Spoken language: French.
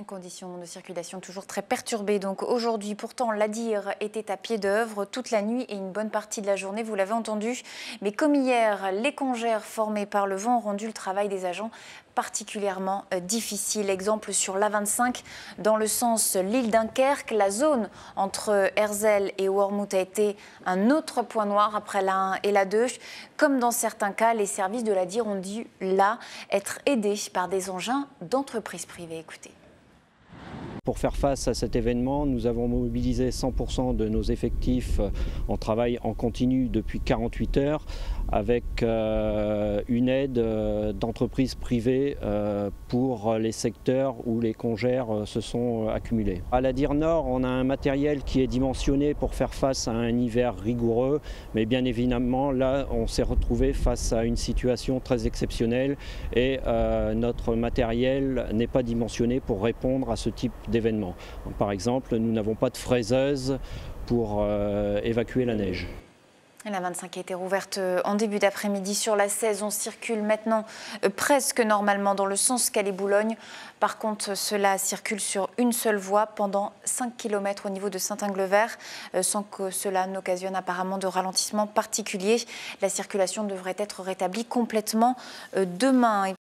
Conditions de circulation toujours très perturbées. Donc aujourd'hui, pourtant, l'Adir était à pied d'œuvre toute la nuit et une bonne partie de la journée, vous l'avez entendu. Mais comme hier, les congères formées par le vent ont rendu le travail des agents particulièrement difficile. Exemple sur l'A25, dans le sens Lille-Dunkerque, la zone entre Herzl et Wormhout a été un autre point noir après la 1 et la 2. Comme dans certains cas, les services de l'Adir ont dû là être aidés par des engins d'entreprises privées. Écoutez. Pour faire face à cet événement, nous avons mobilisé 100% de nos effectifs en travail en continu depuis 48 heures avec une aide d'entreprises privées pour les secteurs où les congères se sont accumulés. À l'Adir Nord, on a un matériel qui est dimensionné pour faire face à un hiver rigoureux, mais bien évidemment là on s'est retrouvé face à une situation très exceptionnelle et notre matériel n'est pas dimensionné pour répondre à ce type d'événement. Par exemple, nous n'avons pas de fraiseuse pour évacuer la neige. La 25 a été rouverte en début d'après-midi sur la 16. On circule maintenant presque normalement dans le sens Calais-Boulogne. Par contre, cela circule sur une seule voie pendant 5 km au niveau de Saint-Inglevert, sans que cela n'occasionne apparemment de ralentissement particulier. La circulation devrait être rétablie complètement demain.